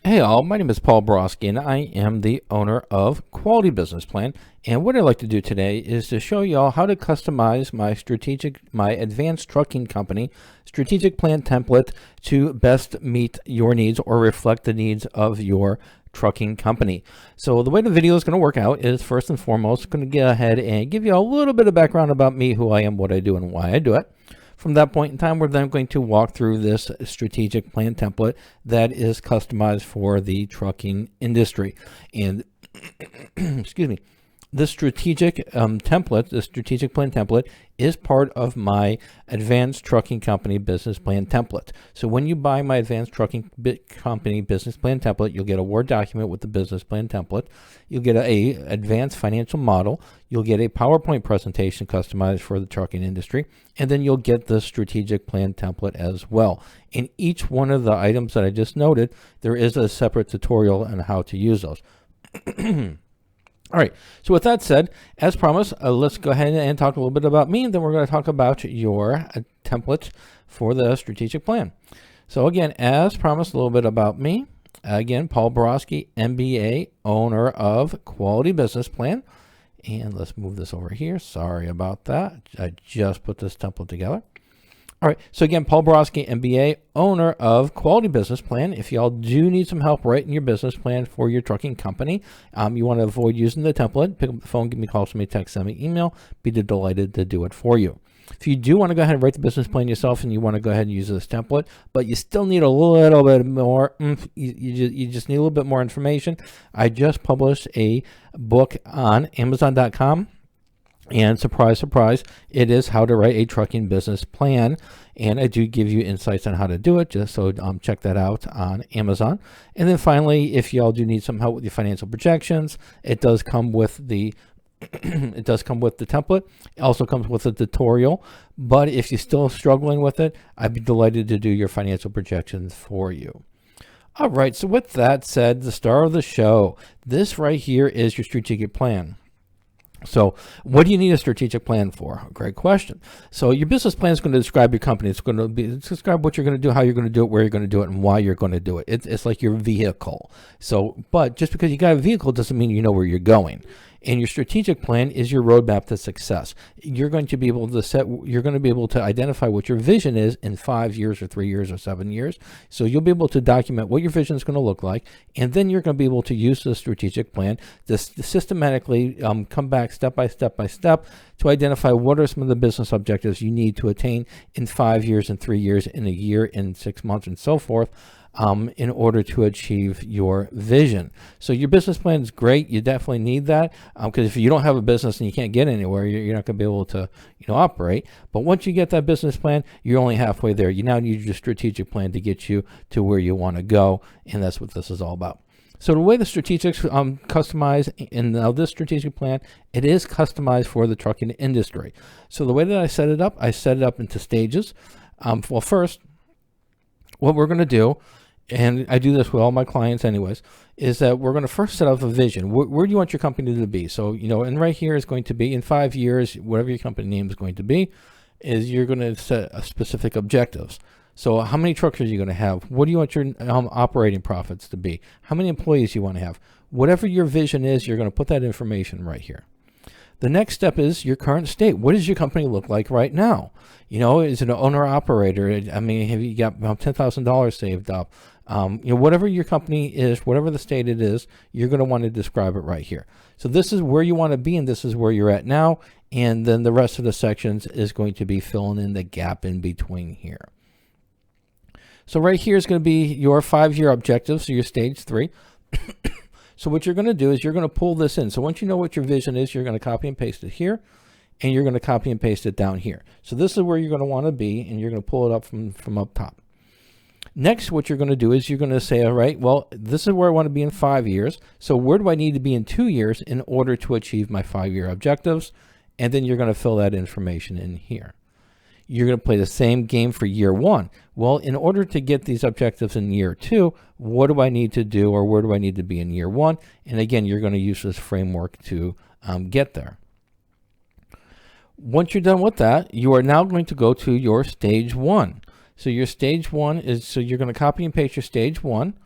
Hey all, my name is Paul Borosky and I am the owner of Quality Business Plan. And what I'd like to do today is to show y'all how to customize my advanced trucking company strategic plan template to best meet your needs or reflect the needs of your trucking company. So the way the video is going to work out is, first and foremost, going to go ahead and give you a little bit of background about me, who I am, what I do, and why I do it. From that point in time, we're then going to walk through this strategic plan template that is customized for the trucking industry. And excuse me, the strategic plan template is part of my advanced trucking company business plan template. So when you buy my advanced trucking company business plan template, you'll get a Word document with the business plan template. You'll get a advanced financial model. You'll get a PowerPoint presentation customized for the trucking industry. And then you'll get the strategic plan template as well. In each one of the items that I just noted, there is a separate tutorial on how to use those. All right, so with that said, as promised, let's go ahead and talk a little bit about me, and then we're going to talk about your template for the strategic plan. So again, as promised, a little bit about me. Again, Paul Borosky, MBA, owner of Quality Business Plan. And let's move this over here. Sorry about that. I just put this template together. All right, so again, Paul Borosky, MBA, owner of Quality Business Plan. If y'all do need some help writing your business plan for your trucking company, you want to avoid using the template, pick up the phone, give me a call, send me a text, send me an email. Be delighted to do it for you. If you do want to go ahead and write the business plan yourself and you want to go ahead and use this template, but you still need a little bit more, you just need a little bit more information, I just published a book on Amazon.com. And surprise, surprise, it is How to Write a Trucking Business Plan. And I do give you insights on how to do it, just so check that out on Amazon. And then finally, if y'all do need some help with your financial projections, it does come with the template. It also comes with a tutorial. But if you're still struggling with it, I'd be delighted to do your financial projections for you. All right, so with that said, the star of the show, this right here is your strategic plan. So what do you need a strategic plan for? Great question. So your business plan is going to describe your company. It's going to describe what you're going to do, how you're going to do it, where you're going to do it, and why you're going to do it. It's like your vehicle. So, but just because you got a vehicle doesn't mean you know where you're going. And your strategic plan is your roadmap to success. You're going to be able to identify what your vision is in 5 years or 3 years or 7 years. So you'll be able to document what your vision is going to look like. And then you're going to be able to use the strategic plan to systematically come back step by step to identify what are some of the business objectives you need to attain in 5 years, in 3 years, in a year, in 6 months, and so forth. In order to achieve your vision. So your business plan is great. You definitely need that, because if you don't have a business and you can't get anywhere, you're not going to be able to operate. But once you get that business plan, you're only halfway there. You now need your strategic plan to get you to where you want to go, and that's what this is all about. So the way the strategics customize, and now this strategic plan, it is customized for the trucking industry. So the way that I set it up into stages. Well, first, what we're going to do, and I do this with all my clients anyways, is that we're going to first set up a vision. Where do you want your company to be? So, and right here is going to be in 5 years, whatever your company name is going to be, is you're going to set a specific objectives. So how many trucks are you going to have? What do you want your operating profits to be? How many employees you want to have? Whatever your vision is, you're going to put that information right here. The next step is your current state. What does your company look like right now? Is it an owner-operator? I mean, have you got $10,000 saved up? Whatever your company is, whatever the state it is, you're going to want to describe it right here. So this is where you want to be, and this is where you're at now. And then the rest of the sections is going to be filling in the gap in between here. So right here is going to be your 5-year objectives, so your stage 3. So what you're going to do is you're going to pull this in. So once you know what your vision is, you're going to copy and paste it here, and you're going to copy and paste it down here. So this is where you're going to want to be, and you're going to pull it up from up top. Next, what you're going to do is you're going to say, all right, well, this is where I want to be in 5 years. So where do I need to be in 2 years in order to achieve my 5-year objectives? And then you're going to fill that information in here. You're going to play the same game for year 1. Well, in order to get these objectives in year 2, what do I need to do, or where do I need to be in year 1? And again, you're going to use this framework to get there. Once you're done with that, you are now going to go to your stage 1. So your stage 1 is, so you're going to copy and paste your stage 1,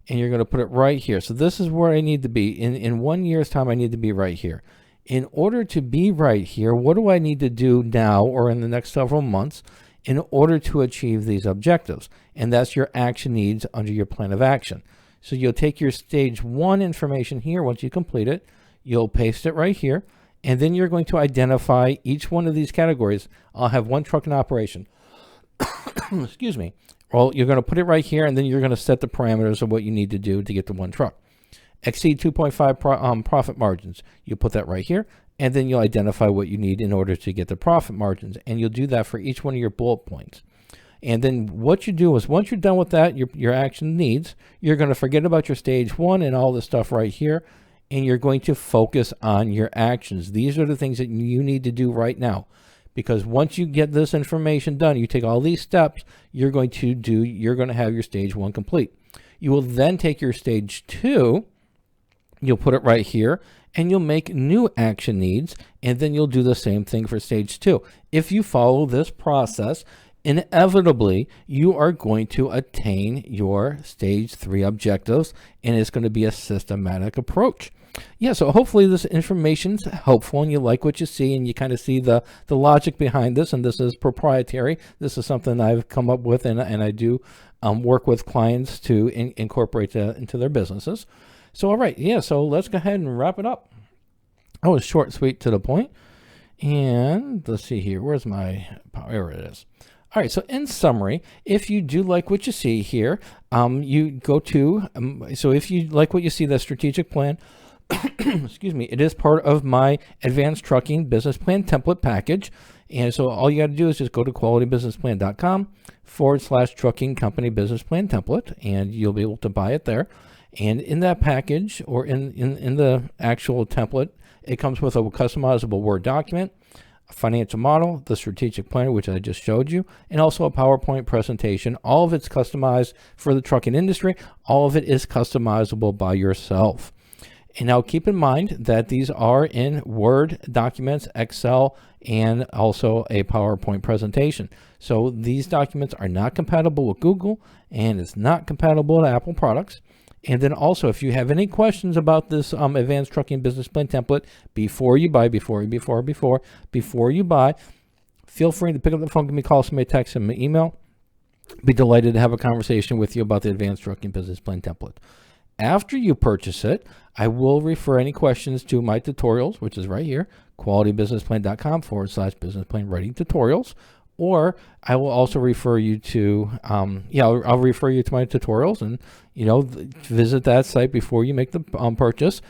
and you're going to put it right here. So this is where I need to be. In 1 year's time, I need to be right here. In order to be right here, what do I need to do now or in the next several months in order to achieve these objectives? And that's your action needs under your plan of action. So you'll take your stage 1 information here. Once you complete it, you'll paste it right here. And then you're going to identify each one of these categories. I'll have 1 truck in operation. Excuse me. Well, you're going to put it right here, and then you're going to set the parameters of what you need to do to get to 1 truck. Exceed 2.5 profit margins. You put that right here, and then you'll identify what you need in order to get the profit margins. And you'll do that for each one of your bullet points. And then what you do is once you're done with that, your action needs, you're going to forget about your stage 1 and all this stuff right here, and you're going to focus on your actions. These are the things that you need to do right now. Because once you get this information done, you take all these steps, you're going to have your stage 1 complete. You will then take your stage 2, you'll put it right here, and you'll make new action needs, and then you'll do the same thing for stage 2. If you follow this process, inevitably, you are going to attain your stage 3 objectives, and it's going to be a systematic approach. Yeah, so hopefully this information's helpful and you like what you see and you kind of see the logic behind this, and this is proprietary. This is something I've come up with, and I do work with clients to incorporate into their businesses. So, all right, yeah, so let's go ahead and wrap it up. Oh, it's short, sweet, to the point. And let's see here. Where's my power? There it is. All right, so in summary, if you do like what you see here, you go to, so if you like what you see, the strategic plan, excuse me, it is part of my advanced trucking business plan template package. And so all you got to do is just go to qualitybusinessplan.com/trucking company business plan template, and you'll be able to buy it there. And in that package, or in the actual template, it comes with a customizable Word document, a financial model, the strategic plan, which I just showed you, and also a PowerPoint presentation. All of it's customized for the trucking industry. All of it is customizable by yourself. And now keep in mind that these are in Word documents, Excel, and also a PowerPoint presentation. So these documents are not compatible with Google, and it's not compatible with Apple products. And then also, if you have any questions about this advanced trucking business plan template before you buy, feel free to pick up the phone, give me a call, send me a text, send me an email. Be delighted to have a conversation with you about the advanced trucking business plan template. After you purchase it, I will refer any questions to my tutorials, which is right here, qualitybusinessplan.com/business plan writing tutorials. Or I will also refer you to, I'll refer you to my tutorials, and, visit that site before you make the purchase.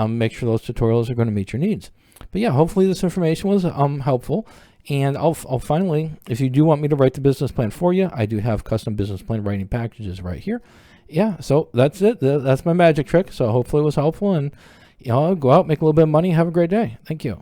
Make sure those tutorials are going to meet your needs. But yeah, hopefully this information was helpful. And I'll finally, if you do want me to write the business plan for you, I do have custom business plan writing packages right here. Yeah, so that's it. That's my magic trick. So hopefully it was helpful, and go out, make a little bit of money, have a great day. Thank you.